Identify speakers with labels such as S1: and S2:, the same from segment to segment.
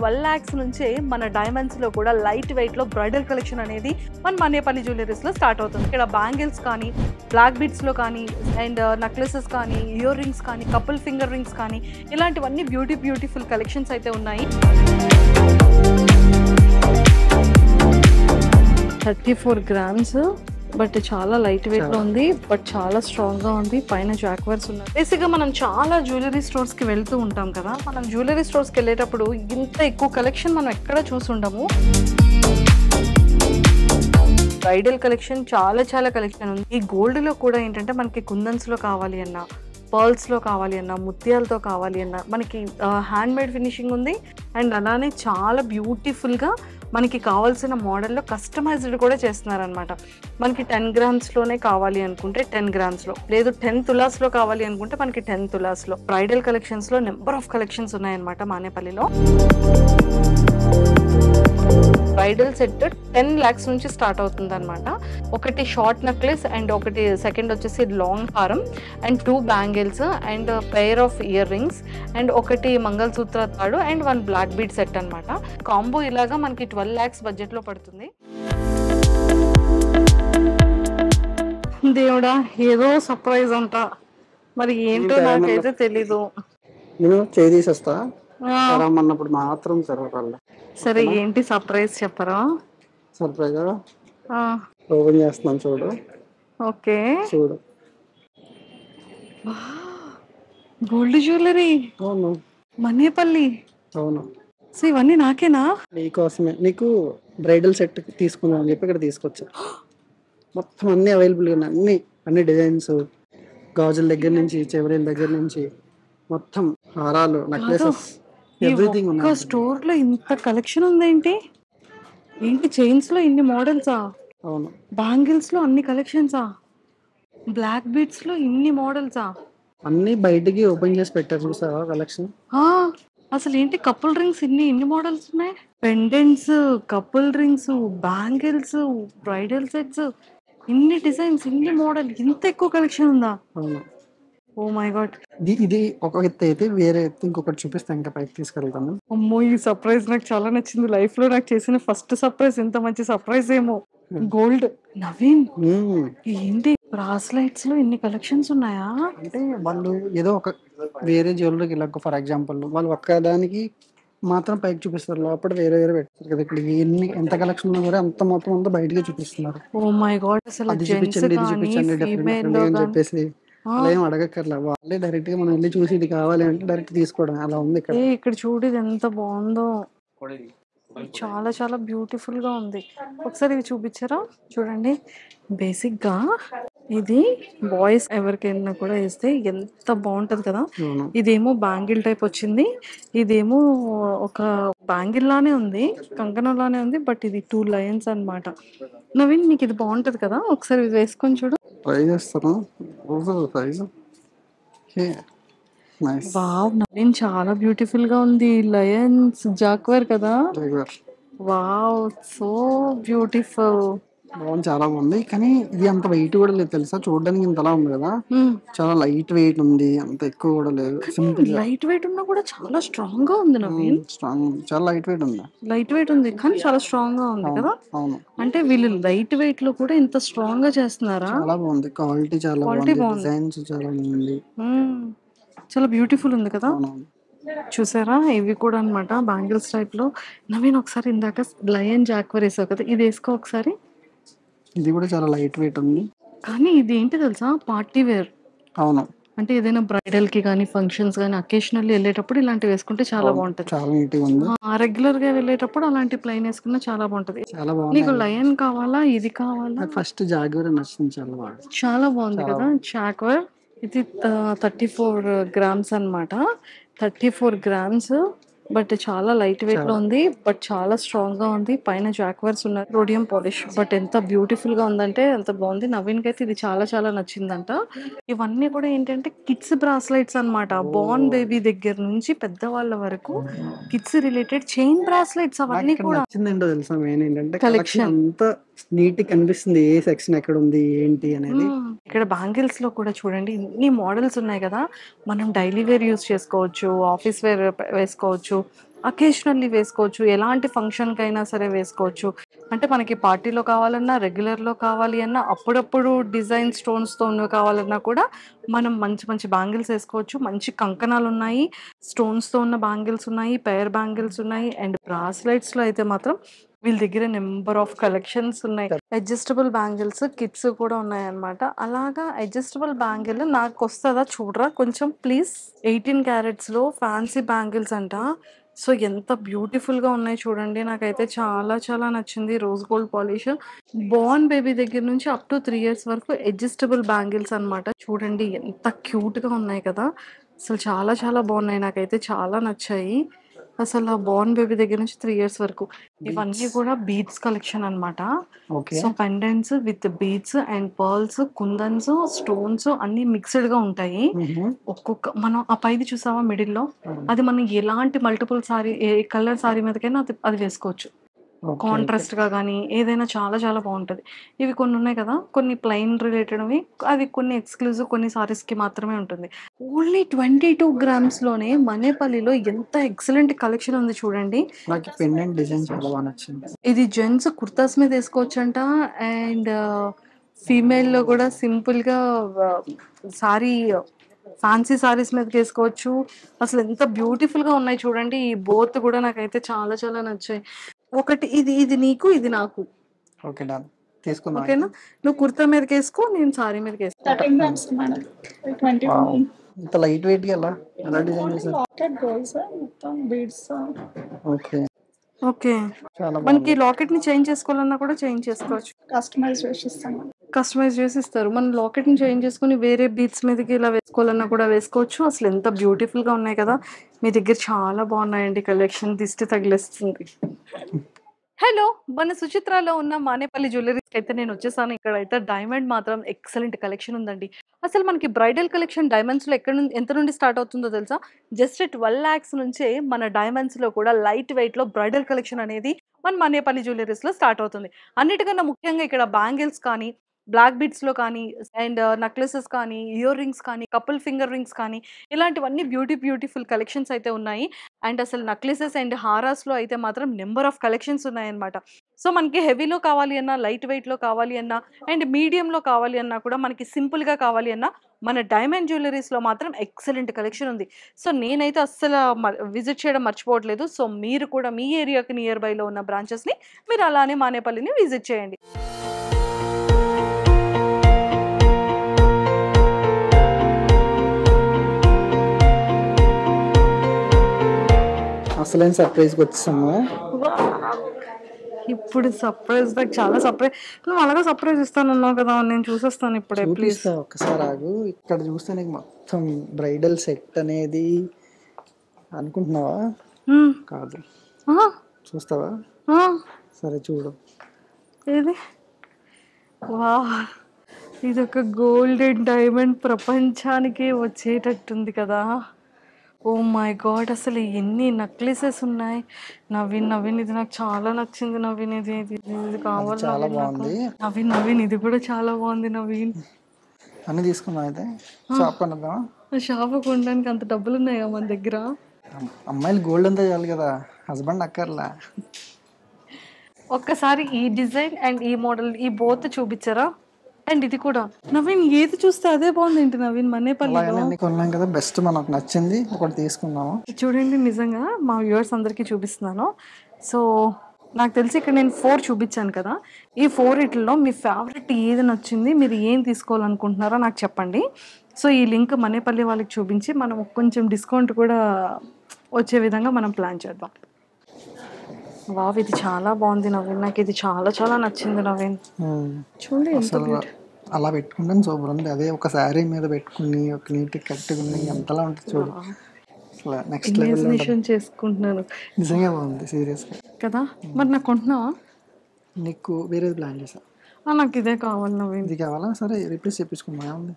S1: 12 lakhs నుంచే మన diamonds లో కూడా లైట్ వెయిట్ లో బ్రైడల్ కలెక్షన్ అనేది మన మనేపల్లి జ్యువెలరీస్ లో స్టార్ట్ అవుతుంది. ఇక్కడ బ్యాంగిల్స్ కానీ, బ్లాక్ బీడ్స్ లో కానీ, అండ్ నెక్లెసెస్ కానీ, ఇయర్ రింగ్స్ కానీ, కపుల్ ఫింగర్ రింగ్స్ కానీ, ఇలాంటివన్నీ బ్యూటిఫుల్ కలెక్షన్స్ అయితే ఉన్నాయి. 34 grams, బట్ చాలా లైట్ వెయిట్ లో ఉంది, బట్ చాలా స్ట్రాంగ్ గా ఉంది. పైన జాక్వర్స్ ఉన్నాయి. బేసిక్ గా మనం చాలా జ్యువెలరీ స్టోర్స్ కి వెళ్తూ ఉంటాం కదా, మనం జ్యువెలరీ స్టోర్స్ కి వెళ్ళేటప్పుడు ఇంత ఎక్కువ కలెక్షన్ మనం ఎక్కడ చూసుండము. బ్రైడల్ కలెక్షన్ చాలా కలెక్షన్ ఉంది. ఈ గోల్డ్ లో కూడా ఏంటంటే మనకి కుందన్స్ లో కావాలి అన్నా, పర్ల్స్ లో కావాలి అన్నా, ముత్యాలతో కావాలి అన్నా మనకి హ్యాండ్ మేడ్ ఫినిషింగ్ ఉంది. అండ్ అలానే చాలా బ్యూటిఫుల్ గా మనకి కావాల్సిన మోడల్లో కస్టమైజ్డ్ కూడా చేస్తున్నారనమాట. మనకి 10 grams లోనే కావాలి అనుకుంటే 10 grams లో, లేదు 10 tulas లో కావాలి అనుకుంటే మనకి 10 tulas లో. బ్రైడల్ కలెక్షన్స్ లో నెంబర్ ఆఫ్ కలెక్షన్స్ ఉన్నాయన్నమాట మానేపల్లిలో. బ్రైడల్ సెట్ 10 lakhs నుంచి స్టార్ట్ అవుతుంది అనమాట. ఒకటి షార్ట్ నెక్లెస్ అండ్ ఒకటి సెకండ్ వచ్చేసి లాంగ్ హారం and 2 bangles and pair of ear rings and ఒకటి మంగళసూత్ర తాడు అండ్ 1 బ్లాక్ బీడ్ సెట్ అనమాట. కాంబో ఇలాగా మనకి 12 lakhs బడ్జెట్ లో పడుతుంది. దేవుడా, ఏదో సర్ప్రైజ్ అంట, మరి ఏంటో నాకైతే తెలీదు.
S2: నేను చేసేస్తా అన్నప్పుడు మాత్రం జరగాలి.
S1: సరే, ఏంటి సర్ప్రైజ్ చెప్పరా?
S2: సర్ప్రైజ్ ఓపెన్ చేస్తున్నాను, చూడు.
S1: ఓకే,
S2: చూడు.
S1: Gold jewellery.
S2: అవును,
S1: మనేపల్లి.
S2: అవును.
S1: సో ఇవన్నీ నాకేనా?
S2: నీకోసమే. నీకు బ్రైడల్ సెట్ తీసుకుందాం అని చెప్పి ఇక్కడ తీసుకొచ్చా. మొత్తం అన్ని అవైలబుల్గా ఉన్నాయి. అన్ని డిజైన్స్, గాజుల దగ్గర నుంచి, చెవరీల దగ్గర నుంచి మొత్తం హారాలు, నెక్లెసెస్, ఎవ్రీథింగ్ ఉన్నాయి.
S1: స్టోర్ లో ఇంత కలెక్షన్ ఉందేంటి? ఏంటి చైన్స్ లో ఇన్ని మోడల్సా?
S2: అవును.
S1: బ్యాంగిల్స్ లో అన్ని కలెక్షన్సా? బ్లాక్ బీడ్స్ లో ఇన్ని మోడల్సా?
S2: అన్ని బయటికి ఓపెన్ చేసి పెట్టారు, చూసావా కలెక్షన్?
S1: అసలు ఏంటి కపుల్ రింగ్స్ ఇన్ని మోడల్స్ ఉన్నాయి. Pendants, couple rings, bangles, bridal sets, ఇన్ని డిజైన్స్, ఇన్ని మోడల్, ఇంత ఎక్కువ కలెక్షన్ ఉందా?
S2: అవును.
S1: Oh my god.
S2: ఇది ఒక ఎత్తు అయితే, వేరే ఎత్తు ఇంకొకటి చూపిస్తే ఇంకా పైకి తీసుకెళ్తాను.
S1: అమ్మో, ఈ సర్ప్రైజ్ నాకు చాలా నచ్చింది. లైఫ్ లో నాకు చేసిన ఫస్ట్ సర్ప్రైజ్. ఎంత మంచి సర్ప్రైజ్ ఏమో. గోల్డ్. నవీన్, ఏంటి బ్రాస్లైట్స్ లో ఇన్ని కలెక్షన్స్ ఉన్నాయా?
S2: అంటే వాళ్ళు ఏదో ఒక వేరే జ్యువెలరీకి ఇలా, ఫర్ ఎగ్జాంపుల్ వాళ్ళు ఒక్కదానికి మాత్రం పైకి చూపిస్తారు, లోపల వేరే పెడతారు కదా. ఇక్కడ ఎంత కలెక్షన్ ఉన్నా కూడా అంత మొత్తం అంతా బయటకే చూపిస్తున్నారు.
S1: Oh my god. అసలు
S2: అది చూపించండి, ఇది చూపించండి డిఫరెంట్ అని చెప్పేసి అలా ఏం అడగక్కర్లా. వాళ్ళే డైరెక్ట్ గా మనం వెళ్ళి చూసి ఇది కావాలి అంటే డైరెక్ట్ తీసుకోవడం అలా ఉంది ఇక్కడ.
S1: ఇక్కడ చూడు, ఇది ఎంత బాగుందో. చాలా బ్యూటిఫుల్ గా ఉంది. ఒకసారి ఇది చూపించారా? చూడండి. బేసిక్ గా ఇది బాయ్స్ ఎవరికైనా కూడా వేస్తే ఎంత బాగుంటది కదా. ఇదేమో బ్యాంగిల్ టైప్ వచ్చింది, ఇదేమో ఒక బ్యాంగిల్ లానే ఉంది, కంకణం లానే ఉంది, బట్ ఇది 2 lions అన్నమాట. నవీన్, నీకు ఇది బాగుంటది కదా, ఒకసారి ఇది వేసుకొని చూడు.
S2: ట్రై చేస్తాను.
S1: వావ్, నవీన్ చాలా బ్యూటిఫుల్ గా ఉంది. లయన్స్ జాక్వర్ కదా. Wow, so beautiful.
S2: చాలా బాగుంది. కానీ ఇది అంత వెయిట్ కూడా లేదు తెలుసా, చూడడానికి ఇంతలా ఉంది కదా. చాలా లైట్ వెయిట్ ఉంది, అంత ఎక్కువ కూడా లేదు. సింపుల్
S1: లైట్ వెయిట్ ఉన్నా కూడా చాలా స్ట్రాంగ్ గా ఉంది నవీన్.
S2: స్ట్రాంగ్, చాలా లైట్ వెయిట్ ఉంది.
S1: లైట్ వెయిట్ ఉంది కానీ చాలా స్ట్రాంగ్ గా ఉంది కదా.
S2: అవును.
S1: అంటే వీళ్ళు లైట్ వెయిట్ లో కూడా ఇంత స్ట్రాంగ్ గా చేస్తున్నారా?
S2: చాలా బాగుంది. క్వాలిటీ చాలా బాగుంది. డిజైన్స్ చాలా బాగుంది.
S1: చాలా బ్యూటిఫుల్ ఉంది కదా. చూసారా, ఇవి కూడా అన్నమాట బ్యాంగిల్స్ టైప్ లో. నవీన్, ఒకసారి ఇందాక లయన్ జాక్వర్ వేసావు కదా, ఇది వేసుకో ఒకసారి.
S2: ఇది కూడా చాలా లైట్ వెయిట్ ఉంది.
S1: కానీ ఇది ఏంటి తెలుసా, పార్టీ వేర్.
S2: అవును.
S1: అంటే ఏదైనా బ్రైడల్ కి కానీ, ఫంక్షన్స్ కానీ, అకేషనల్లీ వెళ్ళేటప్పుడు ఇలాంటివి వేసుకుంటే చాలా బాగుంటది.
S2: చాలా నీట్ గా ఉంది.
S1: రెగ్యులర్ గా వెళ్ళేటప్పుడు అలాంటి ప్లెయిన్ వేసుకున్నా చాలా బాగుంటది.
S2: చాలా బాగుంది.
S1: నీకు లయన్ కావాలా, ఇది కావాలా?
S2: ఫస్ట్ జాగ్వర్ నచ్చింది,
S1: చాలా బాగుంది కదా జాగ్వర్. ఇది 34 grams అన్నమాట. 34 grams, బట్ చాలా లైట్ వెయిట్ లో ఉంది, బట్ చాలా స్ట్రాంగ్ గా ఉంది. పైన జాక్వర్స్ ఉన్నాయి, రోడియం పాలిష్, బట్ ఎంత బ్యూటిఫుల్ గా ఉందంటే ఎంత బాగుంది. నవీన్ కి అయితే ఇది చాలా నచ్చిందంట. ఇవన్నీ కూడా ఏంటంటే కిడ్స్ బ్రాస్లైట్స్ అన్నమాట. బోర్న్ బేబీ దగ్గర నుంచి పెద్దవాళ్ళ వరకు కిడ్స్ రిలేటెడ్ చైన్ బ్రాస్లైట్స్ అవన్నీ కూడా.
S2: నచ్చిందేంటో తెలుసా, మెయిన్ ఏంటంటే కలెక్షన్ అంతా నీట్ కనిపిస్తుంది, ఏ సెక్షన్ ఎక్కడ ఉంది ఏంటి అనేది.
S1: ఇక్కడ బ్యాంగిల్స్ లో కూడా చూడండి, ఇన్ని మోడల్స్ ఉన్నాయి కదా. మనం డైలీ వేర్ యూస్ చేసుకోవచ్చు, ఆఫీస్ వేర్ వేసుకోవచ్చు, వేసుకోవచ్చు, అకేషనల్లీ వేసుకోవచ్చు, ఎలాంటి ఫంక్షన్కైనా సరే వేసుకోవచ్చు. అంటే మనకి పార్టీలో కావాలన్నా, రెగ్యులర్లో కావాలి అన్నా, అప్పుడప్పుడు డిజైన్ స్టోన్స్తో ఉన్నవి కావాలన్నా కూడా మనం మంచి మంచి బ్యాంగిల్స్ వేసుకోవచ్చు. మంచి కంకణాలు ఉన్నాయి, స్టోన్స్తో ఉన్న బ్యాంగిల్స్ ఉన్నాయి, పెయిర్ బ్యాంగిల్స్ ఉన్నాయి. అండ్ బ్రాస్లెట్స్లో అయితే మాత్రం వీళ్ళ దగ్గర నెంబర్ ఆఫ్ కలెక్షన్స్ ఉన్నాయి. అడ్జస్టబుల్ బ్యాంగిల్స్ కిడ్స్ కూడా ఉన్నాయన్నమాట. అలాగా అడ్జస్టబుల్ బ్యాంగిల్ నాకు వస్తుందా చూడరా కొంచెం ప్లీజ్. 18 క్యారెట్స్లో ఫ్యాన్సీ బ్యాంగిల్స్ అంట. సో ఎంత బ్యూటిఫుల్గా ఉన్నాయి చూడండి. నాకైతే చాలా చాలా నచ్చింది. Rose gold polish, Born baby దగ్గర నుంచి అప్ టు 3 years వరకు అడ్జస్టబుల్ బ్యాంగిల్స్ అనమాట. చూడండి ఎంత క్యూట్గా ఉన్నాయి కదా. అసలు చాలా చాలా బాగున్నాయి, నాకైతే చాలా నచ్చాయి. అసలు బోర్న్ బేబీ దగ్గర నుంచి 3 years వరకు. ఇవన్నీ కూడా బీడ్స్ కలెక్షన్ అనమాట.
S2: Okay.
S1: So pendants with beads and pearls, kundans, stones అన్ని మిక్స్డ్ గా ఉంటాయి. ఒక్కొక్క మనం ఆ పైది చూసావా మిడిల్లో, అది మనం ఎలాంటి మల్టిపుల్ సారీ, ఏ కలర్ సారీ మీదకైనా అది వేసుకోవచ్చు. కాంట్రాస్ట్ గా కానీ ఏదైనా చాలా చాలా బాగుంటది. ఇవి కొన్ని ఉన్నాయి కదా, కొన్ని ప్లెయిన్ రిలేటెడ్ అవి, అవి కొన్ని ఎక్స్క్లూజివ్, కొన్ని సారీస్ కి మాత్రమే ఉంటుంది. ఓన్లీ 22 grams లోనే మనేపల్లిలో ఎంత ఎక్సలెంట్ కలెక్షన్ ఉంది చూడండి.
S2: నాకు పెండెంట్ డిజైన్ చాలా బాగా నచ్చింది.
S1: ఇది జెంట్స్ కుర్తాస్ మీద వేసుకోవచ్చంట. అండ్ ఫీమేల్లో కూడా సింపుల్గా సారీ, ఫ్యాన్సీ సారీస్ మీదకి వేసుకోవచ్చు. అసలు ఎంత బ్యూటిఫుల్గా ఉన్నాయి చూడండి. ఈ బోత్ కూడా నాకైతే చాలా చాలా నచ్చాయి. ఒకటి ఇది ఇది నీకు, ఇది నాకు.
S2: ఓకే డన్, తీసుకుందాం.
S1: ఓకేనా, నువ్వు కుర్తా మీదకి వేసుకో, నేను సారీ మీదకి వేసుకో.
S3: 13 grams మేడం. 21
S2: ఇంత లైట్ వెయిట్ గా ఎలా డిజైన్ చేశారు?
S3: లాకెట్ గోల్స్ మొత్తం బీడ్స్.
S2: ఓకే
S1: ఓకే,
S2: చాలా
S1: మనకి లాకెట్ ని చేంజ్ చేసుకోవాలన్నా కూడా చేంజ్ చేసుకోవచ్చు.
S3: కస్టమైజ్ చేసి ఇస్తాను.
S1: కస్టమైజ్ చేసి ఇస్తారు. మనం లాకెట్ ని చేంజ్ చేసుకుని వేరే బీట్స్ మీదకి ఇలా వేసుకోవాలన్నా కూడా వేసుకోవచ్చు. అసలు ఎంత బ్యూటిఫుల్ గా ఉన్నాయి కదా. మీ దగ్గర చాలా బాగున్నాయండి కలెక్షన్, దిష్టి తగిలేస్తుంది. హలో, మన సుచిత్రాలో ఉన్న మానేపల్లి జ్యువెలరీస్కి అయితే నేను వచ్చేసాను. ఇక్కడ అయితే డైమండ్ మాత్రం ఎక్సలెంట్ కలెక్షన్ ఉందండి. అసలు మనకి బ్రైడల్ కలెక్షన్ డైమండ్స్లో ఎంత నుండి స్టార్ట్ అవుతుందో తెలుసా? జస్ట్ 12 lakhs నుంచే మన డైమండ్స్లో కూడా లైట్ వెయిట్లో బ్రైడల్ కలెక్షన్ అనేది మన మానేపల్లి జ్యువెలరీస్లో స్టార్ట్ అవుతుంది. అన్నిటికన్నా ముఖ్యంగా ఇక్కడ బ్యాంగిల్స్ కానీ, బ్లాక్ బీడ్స్లో కానీ, అండ్ నెక్లెసెస్ కానీ, ఇయర్ రింగ్స్ కానీ, కపుల్ ఫింగర్ రింగ్స్ కానీ, ఇలాంటివన్నీ బ్యూటిఫుల్ కలెక్షన్స్ అయితే ఉన్నాయి. అండ్ అసలు నెక్లెసెస్ అండ్ హారాస్లో అయితే మాత్రం నెంబర్ ఆఫ్ కలెక్షన్స్ ఉన్నాయన్నమాట. సో మనకి హెవీలో కావాలి అన్నా, లైట్ వెయిట్లో కావాలి అన్నా, అండ్ మీడియంలో కావాలి అన్నా, కూడా మనకి సింపుల్గా కావాలి అన్నా మన డైమండ్ జ్యువెలరీస్లో మాత్రం ఎక్సలెంట్ కలెక్షన్ ఉంది. సో నేనైతే అస్సలు విజిట్ చేయడం మర్చిపోవట్లేదు. సో మీరు కూడా మీ ఏరియాకి నియర్ బైలో ఉన్న బ్రాంచెస్ని మీరు అలానే మానేపల్లిని విజిట్ చేయండి.
S2: అసలైన సర్ప్రైజ్కి వచ్చేసాము.
S1: ఇప్పుడు సర్ప్రైజ్, నాకు చాలా సర్ప్రైజ్. నువ్వు అలాగా సర్ప్రైజ్ ఇస్తానన్నావు కదా, నేను చూసేస్తాను ఇప్పుడే. ప్లీజ్
S2: ఒక్కసారి ఆగు. ఇక్కడ చూస్తే నీకు మొత్తం బ్రైడల్ సెట్ అనేది అనుకుంటున్నావా? కాదు, చూస్తావా? సరే చూడు.
S1: ఏది? వా, ఇది ఒక గోల్డెన్ డైమండ్ ప్రపంచానికి వచ్చేటట్టుంది కదా. ఓ మై గాడ్, అసలు ఎన్ని నెక్లెసెస్ ఉన్నాయి. నవీన్ ఇది నాకు చాలా నచ్చింది. నవీన్ ఇది కావాలి.
S2: చాలా బాగుంది.
S1: నవీన్ ఇది కూడా చాలా బాగుంది. నవీన్
S2: అన్ని తీసుకున్నాం. అయితే షాప్ కొనదా?
S1: షాప్ కొనడానికి అంత డబ్బులు ఉన్నాయా మన దగ్గర?
S2: అమ్మాయిలు గోల్డ్ అంతా చాలు కదా, హస్బెండ్ అక్కర్లా.
S1: ఒక్కసారి ఈ డిజైన్ అండ్ ఈ మోడల్ ఈ బోత్ చూపించారా? అండ్ ఇది కూడా నవీన్, ఏది చూస్తే అదే బాగుంది ఏంటి నవీన్? మనేపల్లిలో
S2: కొన్నాం కదా, బెస్ట్ మనకు నచ్చింది ఒకటి తీసుకున్నాము.
S1: చూడండి, నిజంగా మా వ్యూవర్స్ అందరికీ చూపిస్తున్నాను. సో నాకు తెలిసి ఇక్కడ నేను 4 చూపించాను కదా. ఈ 4 మీ ఫేవరెట్ ఏది నచ్చింది, మీరు ఏం తీసుకోవాలనుకుంటున్నారో నాకు చెప్పండి. సో ఈ లింక్ మనేపల్లి వాళ్ళకి చూపించి మనం కొంచెం డిస్కౌంట్ కూడా వచ్చే విధంగా మనం ప్లాన్ చేద్దాం. వావ్, ఇది చాలా బాగుంది నవీన్, నాకు ఇది చాలా చాలా నచ్చింది నవీన్. చూడండి ఎంత
S2: అలా పెట్టుకుంటాను సూపర్ ఉంది. అదే ఒక శారీ మీద పెట్టుకుని ఒక నీట్ కట్టుకుని ఎంతలా ఉంటుంది చూడు. నెక్స్ట్ లెవెల్
S1: చేసుకుంటున్నాను.
S2: నిజంగా బాగుంది, సీరియస్గా
S1: కదా. మరి నాకు కొంటున్నావా?
S2: నీకు వేరేది ప్లాన్ చేసా.
S1: నాకు ఇదే కావాలి నవీన్.
S2: ఇది కావాలా? సరే రిప్లేస్ చేపించుకున్నా ఉంది.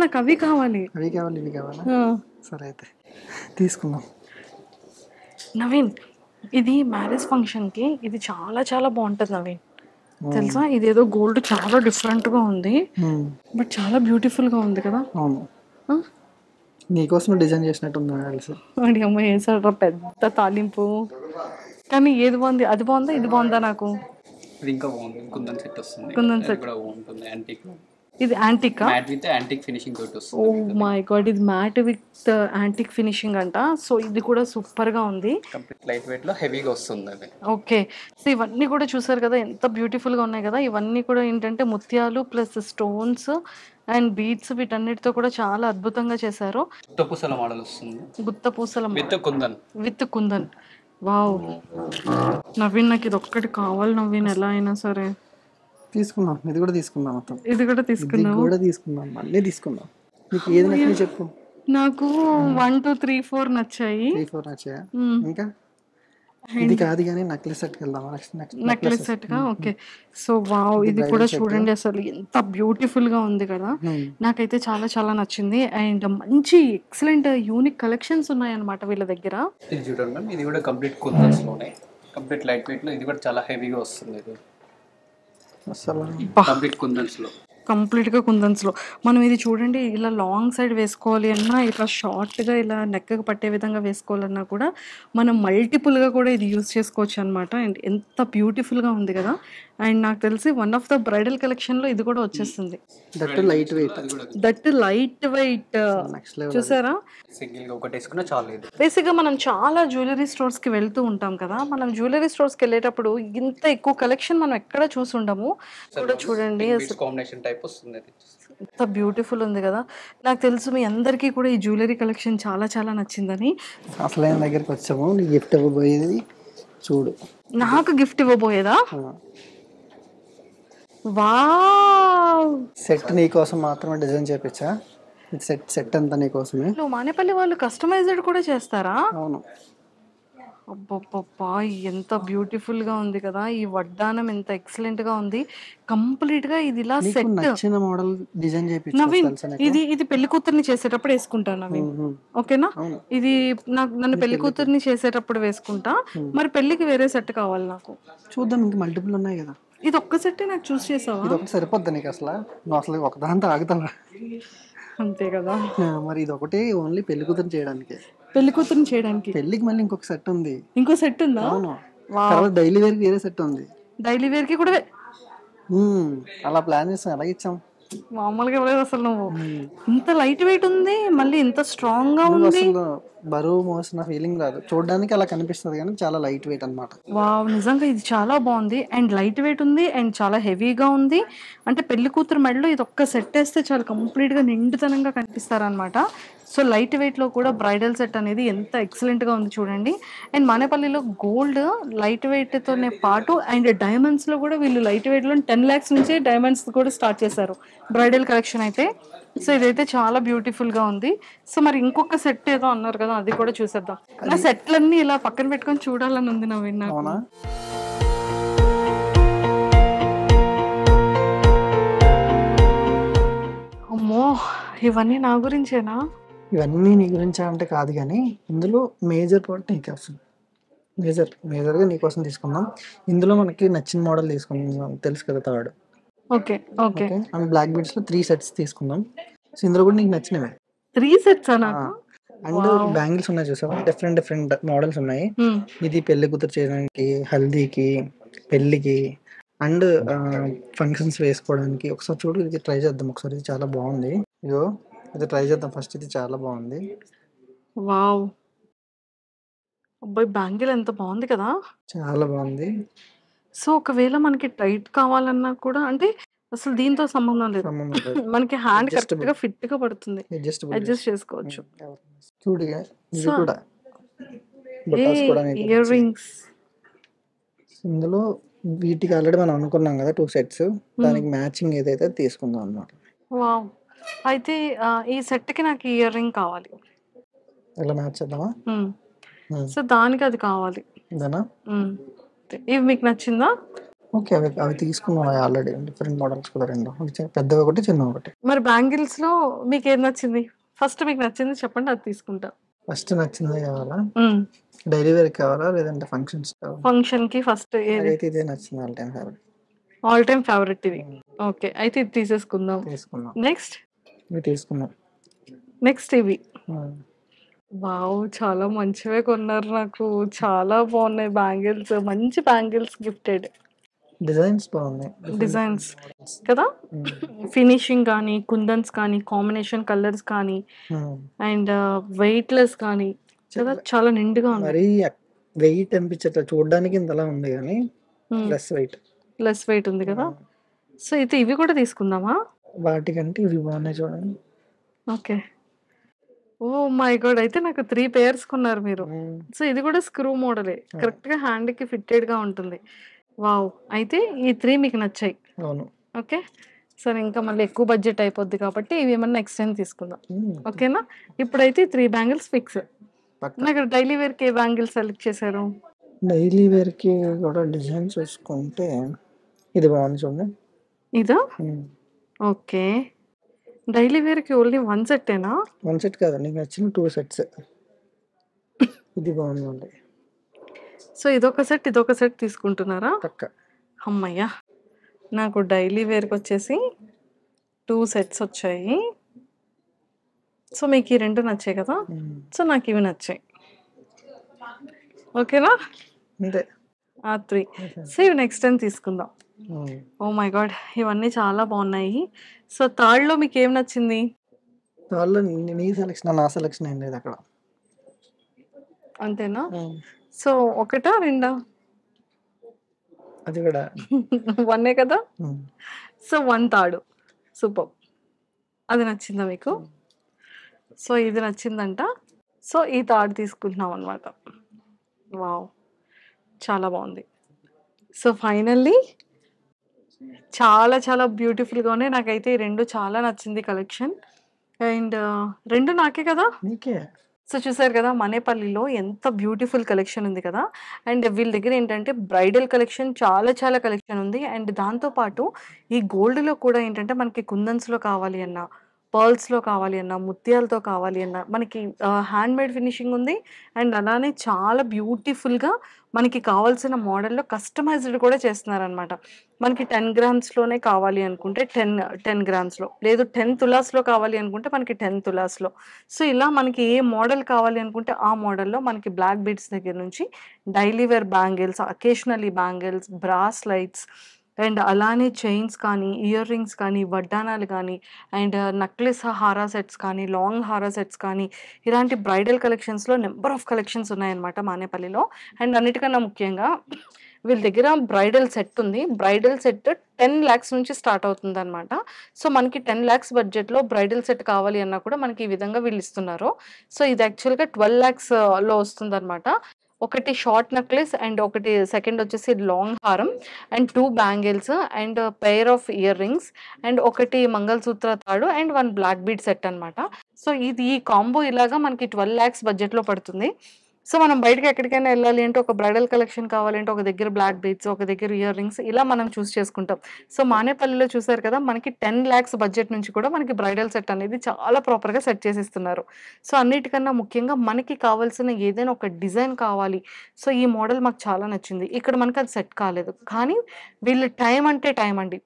S1: నాకు అవి కావాలి.
S2: ఇవి కావాలా? సరే అయితే తీసుకుందాం.
S1: నవీన్, ఇది మ్యారేజ్ ఫంక్షన్కి ఇది చాలా చాలా బాగుంటుంది నవీన్, తెలుసా? ఇదేదో గోల్డ్ చాలా డిఫరెంట్గా ఉంది, బట్ చాలా బ్యూటిఫుల్గా ఉంది కదా.
S2: నీకోసం డిజైన్ చేసినట్టు ఉంది నాకు తెలిసి.
S1: వాడి అమ్మ వేసాడు పెద్ద తాలింపు. కానీ ఏది బాగుంది, అది బాగుందా ఇది బాగుందా? నాకు
S4: ఇది ఇంకా బాగుంది. కుందన్ సెట్ వస్తుంది.
S1: కుందన్
S4: అది
S1: సెట్.
S4: కూడా బాగుంటుంది. యాంటిక్
S1: ఇది యాంటికా?
S4: మ్యాట్ విత్ యాంటిక్ ఫినిషింగ్ తోటి
S1: ఓ
S4: వస్తుంది.
S1: మై గాడ్, ఇది మ్యాట్ విత్ యాంటిక్ ఫినిషింగ్ అంట. సో ఇది కూడా సూపర్గా ఉంది.
S4: కంప్లీట్ లైట్ వెయిట్ లో హెవీగా వస్తుంది అది.
S1: ఓకే. సో ఇవన్నీ కూడా చూసారు కదా ఎంత బ్యూటిఫుల్గా ఉన్నాయి కదా. ఇవన్నీ కూడా ఏంటంటే ముత్యాలు ప్లస్ స్టోన్స్ అండ్ బీడ్స్ వీటన్నిటితో కూడా చాలా అద్భుతంగా చేశారు.
S4: గుత్తపూసల మోడల్ వస్తుంది
S1: గుత్త పూసల
S4: with kundan.
S1: With kundan. Wow Naveen, నాకు ఇది ఒక్కటి కావాలి నవీన్, ఎలా అయినా సరే.
S2: తీసుకుందాం, ఇది కూడా తీసుకుందాం, మొత్తం
S1: ఇది కూడా
S2: ఇది
S1: తీసుకుందాం.
S2: కూడా తీసుకుందాం, అన్నీ తీసుకుందాం. నీకు ఏది నచ్చింది చెప్పు.
S1: నాకు 1 2 3 4 నచ్చాయి.
S2: 3 4 నచ్చాయా?
S1: మ్మ్.
S2: ఇంకా ఇది కాదు కానీ నెక్లెస్ సెట్కి వెళ్దాం.
S1: నెక్లెస్ సెట్ గా. ఓకే. సో వావ్, ఇది కూడా చూడండి అసలు ఎంత బ్యూటిఫుల్ గా ఉంది కదా. నాకైతే చాలా చాలా నచ్చింది. అండ్ మంచి ఎక్సలెంట్ యూనిక్ కలెక్షన్స్ ఉన్నాయన్నమాట వీళ్ళ దగ్గర.
S4: ఇది చూడండి మ్యామ్, ఇది కూడా కంప్లీట్ కుందన్స్ లోనే, కంప్లీట్ లైట్ వెయిట్ లో. ఇది కూడా చాలా హెవీగా వస్తుంది. ఇది
S2: అసలు
S4: కంప్లీట్ కుందన్స్ లో.
S1: కంప్లీట్గా కుందన్స్లో మనం ఇది చూడండి, ఇలా లాంగ్ సైడ్ వేసుకోవాలి అన్నా, ఇట్లా షార్ట్గా ఇలా నెక్కకు పట్టే విధంగా వేసుకోవాలన్నా కూడా మనం మల్టిపుల్గా కూడా ఇది యూస్ చేసుకోవచ్చు అనమాట. అండ్ ఎంత బ్యూటిఫుల్గా ఉంది కదా. అండ్ నాకు తెలిసి వన్ ఆఫ్ ద బ్రైడల్ కలెక్షన్లో ఇది కూడా వచ్చేస్తుంది.
S2: That light weight,
S1: that light weight.
S2: Next level.
S1: చూసారా,
S4: సింగిల్ గా ఒకటి వేసుకున్నా చాలు. ఇది
S1: బేసిక్గా మనం చాలా జ్యువెలరీ స్టోర్స్కి వెళ్తూ ఉంటాం కదా. మనం జ్యువెలరీ స్టోర్స్కి వెళ్ళేటప్పుడు ఇంత ఎక్కువ కలెక్షన్ మనం ఎక్కడ చూసి ఉండము. కూడా చూడండి
S4: కాంబినేషన్ టైప్ వస్తుంది. అది
S1: ఎంత బ్యూటిఫుల్ ఉంది కదా. నాకు తెలుసు మీ అందరికీ కూడా ఈ జ్యువెలరీ కలెక్షన్ చాలా చాలా నచ్చిందని.
S2: అసలైన దగ్గరికి వచ్చాము. నీ గిఫ్ట్ ఇవ్వబోయేది చూడు.
S1: నాకు గిఫ్ట్ ఇవ్వబోయేదా?
S2: ఆ,
S1: వావ్,
S2: సెట్ నీ కోసం మాత్రమే డిజైన్ చేపించా. ఇది సెట్ అంతా నీ కోసమే.
S1: మానేపల్లి వాళ్ళు కస్టమైజ్డ్ కూడా చేస్తారా?
S2: అవును.
S1: అబ్బబ్బబ్బా, ఎంత బ్యూటిఫుల్ గా ఉంది కదా. ఈ వడ్డానం ఎంత ఎక్సలెంట్ గా ఉంది. కంప్లీట్ గా ఇది ఇలా
S2: నీకు
S1: సెట్.
S2: నచ్చిన మోడల్ డిజైన్ చేపించు.
S1: నవీన్,
S2: తెలుసా నీకు?
S1: ఇది పెళ్లి కూతుర్ని చేసేటప్పుడు వేసుకుంటా నవీన్. ఓకేనా?
S2: అవును.
S1: ఇది నన్ను పెళ్లి కూతుర్ని చేసేటప్పుడు వేసుకుంటా. మరి పెళ్లికి వేరే సెట్ కావాలి నాకు.
S2: చూద్దాం, ఇంక మల్టిపుల్ ఉన్నాయి కదా.
S1: ఇది ఒక్క సెట్ నాకు చూస్ చేసావా?
S2: ఇది ఒకటి సరిపోద్దా నీకు అసలు? నువ్వు అసలు ఒకదాంతో ఆగుతావా?
S1: అంతే కదా.
S2: మరి ఇది ఒకటి ఓన్లీ పెళ్లి కూతురు చేయడానికి.
S1: పెళ్లి కూతుర్ని చేయడానికి
S2: పెళ్లికి మళ్ళీ ఇంకొక సెట్ ఉంది.
S1: ఇంకో సెట్ ఉందా?
S2: అవును. తర్వాత డైలీ వేర్ వేరే సెట్ ఉంది.
S1: డైలీ వేర్ కి కూడా
S2: అలా ప్లాన్ చేస్తాం. ఎలా ఇచ్చాం?
S1: మామూలుగా ఇవ్వలేదు అసలు. నువ్వు ఇంత లైట్ వెయిట్ ఉంది, మళ్ళీ ఇంత స్ట్రాంగ్ గా ఉంది.
S2: అసలు బరువు మోసిన ఫీలింగ్ రాదు. చూడడానికి అలా కనిపిస్తుంది కానీ చాలా లైట్ వెయిట్ అన్నమాట.
S1: వావ్, నిజంగా ఇది చాలా బాగుంది. అండ్ లైట్ వెయిట్ ఉంది అండ్ చాలా హెవీగా ఉంది. అంటే పెళ్లి కూతురు మెడలో ఇది ఒక్క సెట్ వేస్తే చాలా కంప్లీట్ గా నిండుతనంగా కనిపిస్తారనమాట. సో లైట్ వెయిట్ లో కూడా బ్రైడల్ సెట్ అనేది ఎంత ఎక్సలెంట్ గా ఉంది చూడండి. అండ్ మానేపల్లిలో గోల్డ్ లైట్ వెయిట్ తోనే పాటు అండ్ డైమండ్స్ లో కూడా వీళ్ళు లైట్ వెయిట్ లో 10 lakhs నుంచి డైమండ్స్ కూడా స్టార్ట్ చేశారు బ్రైడల్ కలెక్షన్ అయితే. సో ఇదైతే చాలా బ్యూటిఫుల్ గా ఉంది. సో మరి ఇంకొక సెట్ ఏదో అన్నారు కదా, అది కూడా చూసేద్దాం. నా సెట్లన్నీ ఇలా పక్కన పెట్టుకొని చూడాలని ఉంది నవీన్ నాకు.
S2: అవునా?
S1: అమ్మో, ఇవన్నీ నా గురించేనా?
S2: ఇవన్నీ నీ గురించి అంటే కాదు కానీ ఇందులో మేజర్ పార్ట్ నీకు వస్తుంది. మేజర్గా నీకోసం తీసుకుందాం. ఇందులో మనకి నచ్చిన మోడల్ తీసుకుందాం. తెలుసు కదా, third.
S1: Okay okay.
S2: And black beads లో 3 sets తీసుకుందాం. సో ఇందులో కూడా నీకు నచ్చినవే
S1: 3 sets నాకు.
S2: అండ్ బ్యాంగిల్స్ ఉన్నాయి చూసావా, డిఫరెంట్ మోడల్స్ ఉన్నాయి. ఇది పెళ్లి కూతురు చేయడానికి, హల్దీకి, పెళ్లికి అండ్ ఫంక్షన్స్ వేసుకోవడానికి. ఒకసారి చూడు, ఇది ట్రై చేద్దాం ఒకసారి. ఇది చాలా బాగుంది. ఇగో ఇది ట్రై చేద్దాం ఫస్ట్. ఇది చాలా బాగుంది.
S1: వావ్, అబ్బాయి బ్యాంగిల్ ఎంత బాగుంది కదా.
S2: చాలా బాగుంది.
S1: సో ఒకవేళ మనకి టైట్ కావాలన్నా కూడా అంటే అసలు దీంతో సంబంధం లేదు, మనకి హ్యాండ్ కరెక్ట్ గా ఫిట్ గా పడుతుంది, అడ్జస్ట్ చేసుకోవచ్చు.
S2: చూడు ఇది
S1: So,
S2: కూడా బటాస్ కూడా నీకు
S1: ఇయర్ రింగ్స్.
S2: ఇందులో వీటికి ఆల్రెడీ మనం అనుకున్నాం కదా 2 sets. దానికి మ్యాచింగ్ ఏదైతే తీసుకుందాం అన్నమాట.
S1: వావ్, అయితే ఈ సెట్ కి నాకు ఇయర్ రింగ్ కావాలి.
S2: ఎలా మ్యాచ్ చేద్దామా?
S1: సో దానికి అది కావాలి.
S2: ఇదేనా?
S1: ఇవి మీకు నచ్చిందా?
S2: ఓకే, అవి తీసుకున్నాం ఆల్రెడీ. డిఫరెంట్ మోడల్స్ కూడా రెండు, పెద్దవి ఒకటి, చిన్న ఒకటి.
S1: మరి బ్యాంగిల్స్ లో మీకు ఏది నచ్చింది? ఫస్ట్ మీకు నచ్చింది చెప్పండి, అది తీసుకుంటా.
S2: ఫస్ట్ నచ్చింది కావాలా? డైలీ వేర్ కావాలా లేదంటే ఫంక్షన్స్ కావాలా?
S1: ఫంక్షన్ కి ఫస్ట్
S2: అయితే ఇదే నచ్చింది.
S1: ఆల్ టైమ్ ఫేవరెట్ ఇది. ఓకే, అయితే ఇది తీసేసుకుందాం.
S2: తీసుకున్నాం.
S1: నెక్స్ట్
S2: ఇవి తీసుకున్నాం.
S1: నెక్స్ట్ ఇవి వావ్! చాలా మంచివే కొన్నారు నాకు. చాలా బాగున్నాయి బ్యాంగిల్స్. మంచి బ్యాంగిల్స్ గిఫ్టెడ్.
S2: డిజైన్స్ బాగున్నాయి,
S1: డిజైన్స్
S2: మోడల్స్.
S1: కదా! ఫినిషింగ్ కానీ, కుందన్స్ కానీ, కాంబినేషన్ కలర్స్ కానీ అండ్ వెయిట్‌లెస్ కానీ కదా! చాలా నిండుగా ఉన్నాయి.
S2: మరీ వెయిట్ అనిపించట్లేదు, చూడడానికి ఇంతలా ఉంది కానీ
S1: హ్మ్.
S2: Less weight.
S1: లెస్ వెయిట్ ఉంది కదా! సో, అయితే ఇవి కూడా తీసుకుందామా?
S2: వాటికంటే ఇవి బాగున్నాయి చూడండి.
S1: ఓకే. Oh my God! అయితే నాకు 3 పెయిర్స్ కొన్నారు మీరు. సో, ఇది కూడా స్క్రూ మోడలే. కరెక్ట్‌గా హ్యాండ్‌కి ఫిట్టెడ్‌గా ఉంటుంది. వావ్! అయితే ఈ 3 మీకు నచ్చాయి.
S2: అవును.
S1: ఓకే. సరే ఇంకా మళ్ళీ ఎక్కువ బడ్జెట్ అయిపోద్ది కాబట్టి ఇవి ఏమన్నా ఎక్స్‌చేంజ్ తీసుకుందాం. ఓకేనా? ఇప్పుడైతే 3 బ్యాంగిల్స్ ఫిక్స్. నాకు డైలీ వేర్‌కి ఏ బ్యాంగిల్స్ సెలెక్ట్ చేశారు?
S2: డైలీ వేర్కి కూడా డిజైన్ చూసుకుంటే ఇది బాగుంది చూడండి.
S1: ఇదా? ఓకే. డైలీ వేర్‌కి ఓన్లీ 1 సెట్టేనా?
S2: 1 సెట్ కాదు, నీకు నచ్చిన 2 సెట్స్. ఇది బాగుందండి.
S1: సో, ఇదొక సెట్, ఇదొక సెట్ తీసుకుంటున్నారా?
S2: పక్క.
S1: హమ్మయ్య! నాకు డైలీ వేర్‌కొచ్చేసి 2 సెట్స్ వచ్చాయి. సో, మీకు ఈ 2 నచ్చాయి కదా! సో, నాకు ఇవి నచ్చాయి. ఓకేనా?
S2: అంతే.
S1: ఆ 3. సో, ఇవి నెక్స్ట్ టైమ్ తీసుకుందాం. Oh my God! ఇవన్నీ చాలా బాగున్నాయి. సో, థర్డ్‌లో మీకేం నచ్చింది?
S2: వాళ్ళు నీ సెలక్షన్, నా సెలక్షన్ ఏం లేదు అక్కడ.
S1: అంతేనా? సో, ఒకటా? రెండా?
S2: అది కూడా
S1: 1 కదా! So, 1 third. సూపర్. అది నచ్చిందా మీకు? సో, ఇది నచ్చిందంట. సో, ఈ థర్డ్ తీసుకుంటున్నాం అనమాట. వావ్! చాలా బాగుంది. సో, ఫైనల్లీ చాలా చాలా బ్యూటిఫుల్‌గా ఉన్నాయి. నాకైతే ఈ 2 చాలా నచ్చింది కలెక్షన్. అండ్ 2 నాకే కదా!
S2: నీకే.
S1: సో, చూసారు కదా! మనేపల్లిలో ఎంత బ్యూటిఫుల్ కలెక్షన్ ఉంది కదా! అండ్ వీళ్ళ దగ్గర ఏంటంటే బ్రైడల్ కలెక్షన్ చాలా చాలా కలెక్షన్ ఉంది. అండ్ దాంతో పాటు ఈ గోల్డ్‌లో కూడా ఏంటంటే మనకి కుందన్స్‌లో కావాలి అన్నా, పర్ల్స్‌లో కావాలి అన్నా, ముత్యాలతో కావాలి అన్నా మనకి హ్యాండ్‌మేడ్ ఫినిషింగ్ ఉంది. అండ్ అలానే చాలా బ్యూటిఫుల్‌గా మనకి కావాల్సిన మోడల్‌లో కస్టమైజ్డ్ కూడా చేస్తున్నారనమాట. మనకి 10 గ్రామ్స్‌లోనే కావాలి అనుకుంటే 10 గ్రామ్స్‌లో, లేదు 10 తులాస్‌లో కావాలి అనుకుంటే మనకి 10 తులాస్‌లో. సో, ఇలా మనకి ఏ మోడల్ కావాలి అనుకుంటే ఆ మోడల్‌లో మనకి బ్లాక్ బీడ్స్ దగ్గర నుంచి daily wear bangles, occasionally bangles, bracelets and అలానే చైన్స్ కానీ, ఇయర్ రింగ్స్ కానీ, వడ్డానాలు కానీ అండ్ నెక్లెస్ హారా సెట్స్ కానీ, లాంగ్ హారా సెట్స్ కానీ ఇలాంటి బ్రైడల్ కలెక్షన్స్‌లో నంబర్ ఆఫ్ కలెక్షన్స్ ఉన్నాయన్నమాట మానేపల్లిలో. అండ్ అన్నిటికన్నా ముఖ్యంగా వీళ్ళ దగ్గర బ్రైడల్ సెట్ ఉంది. బ్రైడల్ సెట్ 10 లాక్స్ నుంచి స్టార్ట్ అవుతుందన్నమాట. సో, మనకి 10 లాక్స్ బడ్జెట్‌లో బ్రైడల్ సెట్ కావాలి అన్నా కూడా మనకి ఈ విధంగా వీళ్ళు ఇస్తున్నారు. సో, ఇది యాక్చువల్‌గా 12 లాక్స్‌లో వస్తుందన్నమాట. ఒకటి షార్ట్ నెక్లెస్ అండ్ ఒకటి సెకండ్ వచ్చేసి లాంగ్ హారం and 2 bangles and pair of ear rings and ఒకటి మంగళసూత్ర తాడు అండ్ 1 బ్లాక్ బీడ్ సెట్ అనమాట. సో, ఇది ఈ కాంబో ఇలాగా మనకి 12 లాక్స్ బడ్జెట్‌లో పడుతుంది. సో, మనం బయటకి ఎక్కడికైనా వెళ్ళాలి అంటే ఒక బ్రైడల్ కలెక్షన్ కావాలంటే ఒక దగ్గర బ్లాక్ బీడ్స్, ఒక దగ్గర ఇయర్ రింగ్స్ ఇలా మనం చూస్ చేసుకుంటాం. సో, మానేపల్లిలో చూసారు కదా! మనకి 10 లాక్స్ బడ్జెట్ నుంచి కూడా మనకి బ్రైడల్ సెట్ అనేది చాలా ప్రాపర్‌గా సెట్ చేసిస్తున్నారు. సో, అన్నిటికన్నా ముఖ్యంగా మనకి కావాల్సిన ఏదైనా ఒక డిజైన్ కావాలి. సో, ఈ మోడల్ మాకు చాలా నచ్చింది. ఇక్కడ మనకు అది సెట్ కాలేదు. కానీ వీళ్ళు టైం అంటే టైం అండి.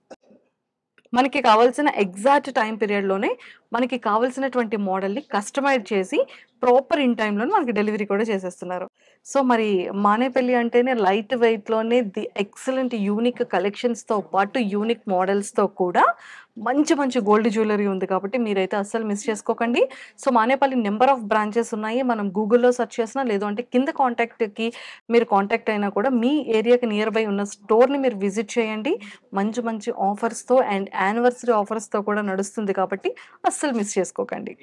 S1: మనకి కావాల్సిన ఎగ్జాక్ట్ టైమ్ పీరియడ్‌లోనే మనకి కావాల్సినటువంటి మోడల్‌ని కస్టమైజ్ చేసి ప్రాపర్ ఇన్ టైమ్‌లోనే మనకి డెలివరీ కూడా చేసేస్తున్నారు. సో, మరి మానేపల్లి అంటేనే లైట్ వెయిట్‌లోనే ది ఎక్సలెంట్ యూనిక్ కలెక్షన్స్‌తో పాటు యూనిక్ మోడల్స్‌తో కూడా మంచి మంచి గోల్డ్ జ్యువెలరీ ఉంది కాబట్టి మీరైతే అస్సలు మిస్ చేసుకోకండి. So, Manepalli number of branches ఉన్నాయి. మనం గూగుల్‌లో సెర్చ్ చేసినా లేదు అంటే కింద కాంటాక్ట్‌కి మీరు కాంటాక్ట్ అయినా కూడా మీ ఏరియాకి నియర్ బై ఉన్న స్టోర్‌ని మీరు విజిట్ చేయండి. మంచి మంచి ఆఫర్స్‌తో అండ్ యానివర్సరీ ఆఫర్స్‌తో కూడా నడుస్తుంది కాబట్టి అస్సలు మిస్ చేసుకోకండి.